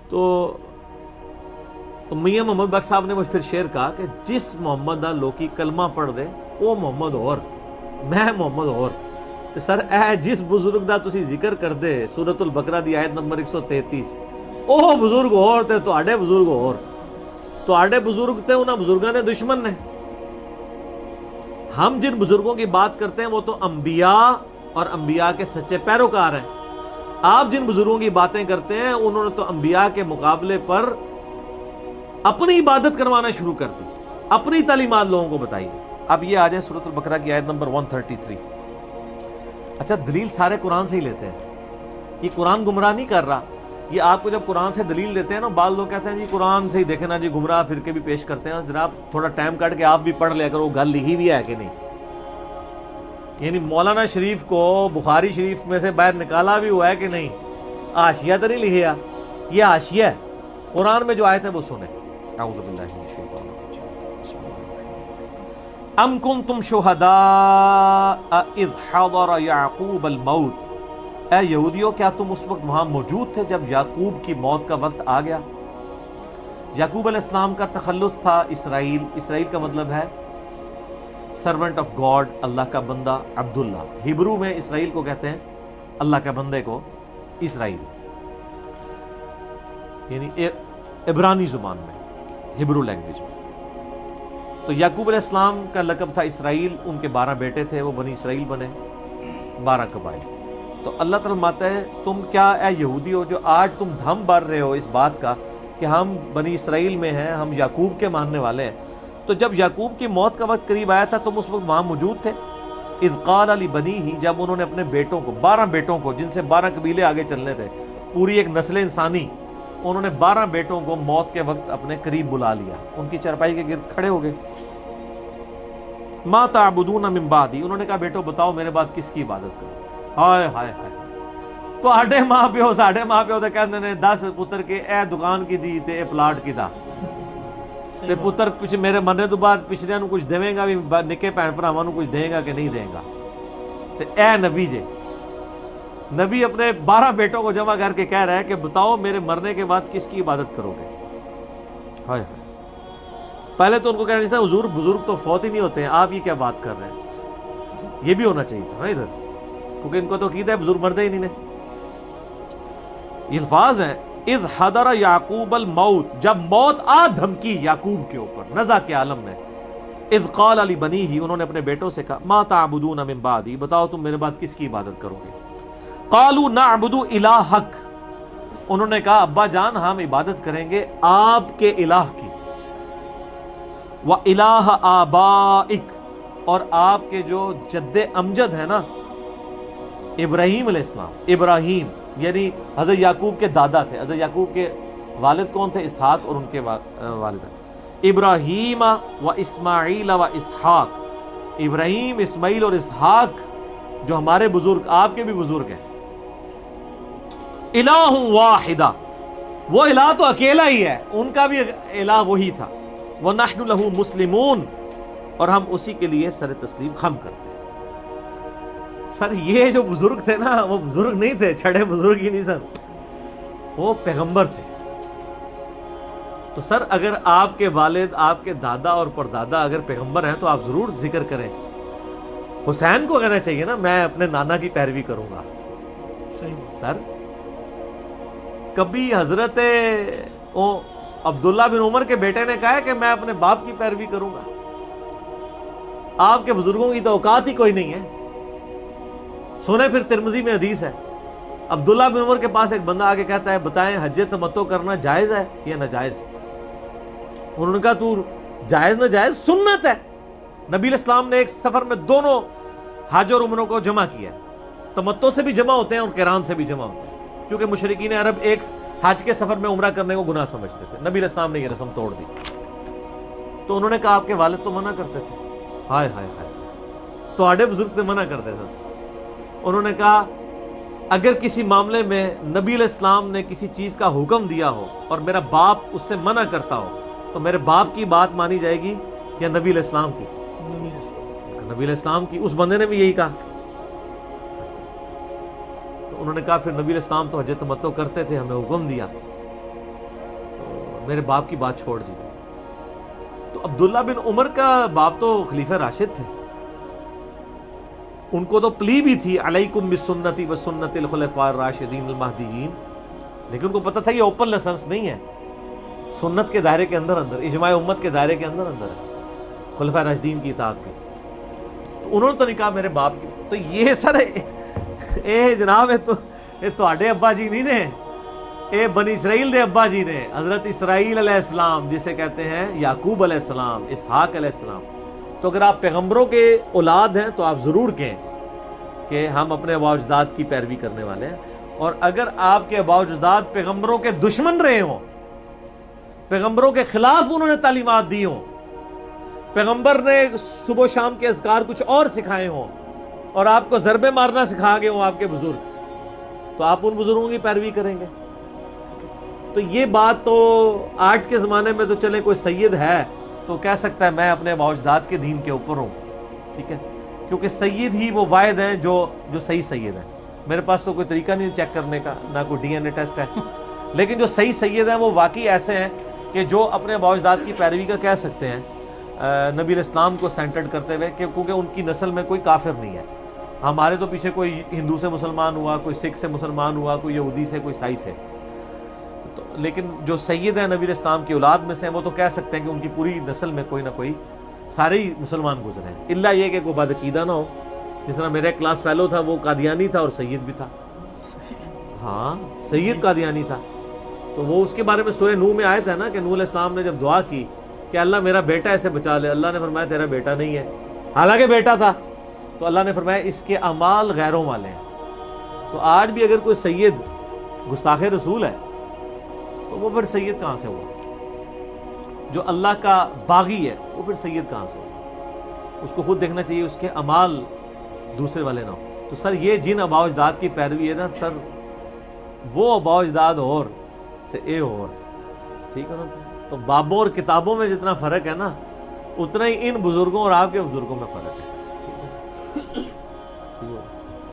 تو میاں محمد بخش صاحب نے مجھ پھر شعر کہا کہ جس محمد دا لوکی کلمہ پڑھ دے وہ محمد اور میں محمد اور تے سر اے جس بزرگ دا تسی ذکر کر دے سورۃ البقرہ دی آیت نمبر 133 او بزرگ اور تے تواڈے بزرگ اور تواڈے بزرگ تے انہاں بزرگاں دے دشمن نے. ہم جن بزرگوں کی بات کرتے ہیں وہ تو انبیاء اور انبیاء کے سچے پیروکار ہیں. آپ جن بزرگوں کی باتیں کرتے ہیں انہوں نے تو انبیاء کے مقابلے پر اپنی عبادت کروانا شروع کر دی, اپنی تعلیمات لوگوں کو بتائی. اب یہ آ جائے سورۃ البقرہ کی آیت نمبر 133. اچھا دلیل سارے قرآن سے ہی لیتے ہیں, یہ قرآن گمراہ نہیں کر رہا. یہ آپ کو جب قرآن سے دلیل دیتے ہیں نا, بعض لوگ کہتے ہیں جی قرآن سے ہی دیکھیں نا جی, گمراہ فرقے بھی پیش کرتے ہیں. جناب تھوڑا ٹائم کاٹ کے آپ بھی پڑھ لیا کرو, گل لکھی بھی ہے کہ نہیں. یعنی مولانا شریف کو بخاری شریف میں سے باہر نکالا بھی ہوا ہے کہ نہیں, حاشیہ تو نہیں لکھیا, یہ حاشیہ ہے. قرآن میں جو آیت ہے وہ سنیں. اعوذ باللہ من الشیطان الرجیم. ام کنتم شہداء اذ حضر یعقوب الموت, اے یہودیوں کیا تم اس وقت وہاں موجود تھے جب یعقوب کی موت کا وقت آ گیا. یعقوب علیہ السلام کا تخلص تھا اسرائیل. اسرائیل کا مطلب ہے سرونٹ آف گاڈ, اللہ کا بندہ, عبداللہ. ہیبرو میں اسرائیل کو کہتے ہیں اللہ کے بندے کو اسرائیل, یعنی عبرانی زبان میں, ہیبرو لینگویج میں. تو یعقوب علیہ السلام کا لقب تھا اسرائیل. ان کے 12 بیٹے تھے, وہ بنی اسرائیل بنے, 12 قبائل. تو اللہ تعالیٰ ماتا ہے تم کیا اے یہودی ہو جو آج تم دھم بھر رہے ہو اس بات کا کہ ہم بنی اسرائیل میں ہیں, ہم یعقوب کے ماننے والے ہیں. تو جب یعقوب کی موت کا وقت قریب آیا تھا تم اس وقت وہاں موجود تھے. اذ قال لبنیہ, جب انہوں نے اپنے بیٹوں کو, 12 بیٹوں کو, جن سے 12 قبیلے آگے چلنے تھے, پوری ایک نسل انسانی, انہوں نے 12 بیٹوں کو موت کے وقت اپنے قریب بلا لیا, ان کی چرپائی کے گرد کھڑے ہو گئے. ما تعبدون من بعدی, انہوں نے کہا بیٹو بتاؤ میرے بعد کس کی عبادت کرو. ہائے ہائے ہائے, تو آڈے ماں پیو ساڈے ماں پیو تے کہندے نے 10 پتر کے اے دکان کی دی تے اے پلاٹ کی دا, تے پتر پیچھے میرے مرنے تو بعد پچھلیاں نو کچھ دیویں گا بھی, نکے بھن بھراواں نو کچھ دے گا کہ نہیں دے گا. تے اے نبی جے, نبی اپنے 12 بیٹوں کو جمع کر کے کہہ رہا ہے کہ بتاؤ میرے مرنے کے بعد کس کی عبادت کرو گے. ہائے ہائے, پہلے تو ان کو کہنا چاہیے تھا حضور بزرگ تو فوت ہی نہیں ہوتے ہیں, آپ یہ کیا بات کر رہے ہیں. یہ بھی ہونا چاہیے تھا نا ادھر, کیونکہ ان کو تو عقیدہ ہے بزرگ مرتے ہی نہیں نے. یہ الفاظ ہیں اذ حضر یعقوب الموت, جب موت آ دھمکی یعقوب کے اوپر نزع کے عالم میں. اذ قال لبنیہ, انہوں نے اپنے بیٹوں سے کہا ما تعبدون من بعدی, بتاؤ تم میرے بعد کس کی عبادت کرو گے. قالوا نعبد الہک, انہوں نے کہا ابا جان ہم عبادت کریں گے آپ کے الہ کی. وَإِلَٰهَ آبَائِكَ, اور آپ کے جو جد امجد ہے نا ابراہیم علیہ السلام, ابراہیم یعنی حضرت یعقوب کے دادا تھے. حضرت یعقوب کے والد کون تھے؟ اسحاق, اور ان کے والد ابراہیم و اسماعیل و اسحاق, ابراہیم, اسماعیل اور اسحاق جو ہمارے بزرگ, آپ کے بھی بزرگ ہیں. الہ واحدہ, وہ الہ تو اکیلا ہی ہے, ان کا بھی الہ وہی تھا. وَنَحْنُ لَهُ مُسْلِمُونَ, اور ہم اسی کے لیے سر تسلیم خم کرتے ہیں. سر یہ جو بزرگ تھے نا وہ بزرگ نہیں تھے, چھڑے بزرگ ہی نہیں سر, وہ پیغمبر تھے. تو سر اگر آپ کے والد, آپ کے دادا اور پردادا اگر پیغمبر ہیں تو آپ ضرور ذکر کریں. حسین کو کہنا چاہیے نا میں اپنے نانا کی پیروی کروں گا. سر کبھی حضرت عبداللہ بن عمر کے بیٹے نے کہا ہے کہ میں اپنے باپ کی پیروی کروں گا. آپ کے بزرگوں کی تو اوقات ہی کوئی نہیں ہے. سنیں پھر ترمذی میں حدیث ہے, عبداللہ بن عمر کے پاس ایک بندہ آگے کہتا ہے بتائیں حج تمتع کرنا جائز ہے یا ناجائز. انہوں نے کہا تو جائز ناجائز سنت ہے. نبی علیہ السلام نے ایک سفر میں دونوں حج اور عمروں کو جمع کیا. تمتع سے بھی جمع ہوتے ہیں اور قران سے بھی جمع ہوتے ہیں, کیونکہ مشرکین عرب ایک حج کے سفر میں عمرہ کرنے کو گناہ سمجھتے تھے. نبی علیہ السلام نے یہ رسم توڑ دی. تو انہوں نے کہا آپ کے والد تو منع کرتے تھے. ہائے ہائے ہائے, تو آڑے بزرگ سے منع کرتے تھے. انہوں نے کہا اگر کسی معاملے میں نبی علیہ السلام نے کسی چیز کا حکم دیا ہو اور میرا باپ اس سے منع کرتا ہو تو میرے باپ کی بات مانی جائے گی یا نبی علیہ السلام کی؟ نبی علیہ السلام کی. اس بندے نے بھی یہی کہا. تو انہوں نے کہا پھر نبی علیہ السلام تو حج تمتع کرتے تھے, ہمیں حکم دیا. میرے باپ کی بات چھوڑ دی. تو عبداللہ بن عمر کا باپ تو خلیفہ راشد تھے, ان کو تو پلی بھی تھی علیکم بسنتی وسنت الخلفاء الراشدین المہدیین, لیکن ان کو پتہ تھا یہ اوپن لائسنس نہیں ہے, سنت کے دائرے کے اندر اندر, اجماع امت کے دائرے کے اندر اندر ہے خلفاء راشدین کی اطاعت کی. تو انہوں نے تو نہیں کہا میرے باپ کی. تو یہ سر اے جناب یہ تواڈے ابا جی نہیں نے, اے بنی اسرائیل دے ابا جی نے, حضرت اسرائیل علیہ السلام جسے کہتے ہیں یعقوب علیہ السلام, اسحاق علیہ السلام. تو اگر آپ پیغمبروں کے اولاد ہیں تو آپ ضرور کہیں کہ ہم اپنے آباء و اجداد کی پیروی کرنے والے ہیں. اور اگر آپ کے آباء و اجداد پیغمبروں کے دشمن رہے ہوں, پیغمبروں کے خلاف انہوں نے تعلیمات دی ہوں, پیغمبر نے صبح و شام کے اذکار کچھ اور سکھائے ہوں, اور آپ کو ضربے مارنا سکھا گئے ہوں آپ کے بزرگ, تو آپ ان بزرگوں کی پیروی کریں گے. تو یہ بات تو آج کے زمانے میں تو چلے کوئی سید ہے تو کہہ سکتا ہے میں اپنے آباء و اجداد کے دین کے اوپر ہوں, ٹھیک ہے, کیونکہ سید ہی وہ واحد ہیں جو صحیح سید ہیں. میرے پاس تو کوئی طریقہ نہیں چیک کرنے کا, نہ کوئی ڈی این اے ٹیسٹ ہے, لیکن جو صحیح سید ہیں وہ واقعی ایسے ہیں کہ جو اپنے آباء و اجداد کی پیروی کا کہہ سکتے ہیں نبی علیہ السلام کو سینٹرڈ کرتے ہوئے, کیونکہ ان کی نسل میں کوئی کافر نہیں ہے. ہمارے تو پیچھے کوئی ہندو سے مسلمان ہوا, کوئی سکھ سے مسلمان ہوا, کوئی یہودی سے, کوئی عیسائی سے. لیکن جو سید ہیں نبی علیہ السلام کی اولاد میں سے, وہ تو کہہ سکتے ہیں کہ ان کی پوری نسل میں کوئی نہ کوئی سارے ہی مسلمان گزرے ہیں, الا یہ کہ کوئی بدعقیدہ نہ ہو. جس طرح میرا ایک کلاس فیلو تھا, وہ قادیانی تھا اور سید بھی تھا. ہاں, سید قادیانی تھا. تو وہ اس کے بارے میں سورہ نوح میں آیت ہے نا کہ نوح علیہ السلام نے جب دعا کی کہ اللہ میرا بیٹا ایسے بچا لے, اللہ نے فرمایا تیرا بیٹا نہیں ہے, حالانکہ بیٹا تھا. تو اللہ نے فرمایا اس کے اعمال غیروں والے ہیں. تو آج بھی اگر کوئی سید گستاخ رسول ہے تو وہ پھر سید کہاں سے ہوا؟ جو اللہ کا باغی ہے وہ پھر سید کہاں سے ہوا؟ اس کو خود دیکھنا چاہیے, اس کے اعمال دوسرے والے نہ ہو. تو سر یہ جن آباء و اجداد کی پیروی ہے نا سر, وہ آباء و اجداد اور تو اے اور, ٹھیک ہے نا. تو بابوں اور کتابوں میں جتنا فرق ہے نا, اتنا ہی ان بزرگوں اور آپ کے بزرگوں میں فرق ہے, ٹھیک ہے.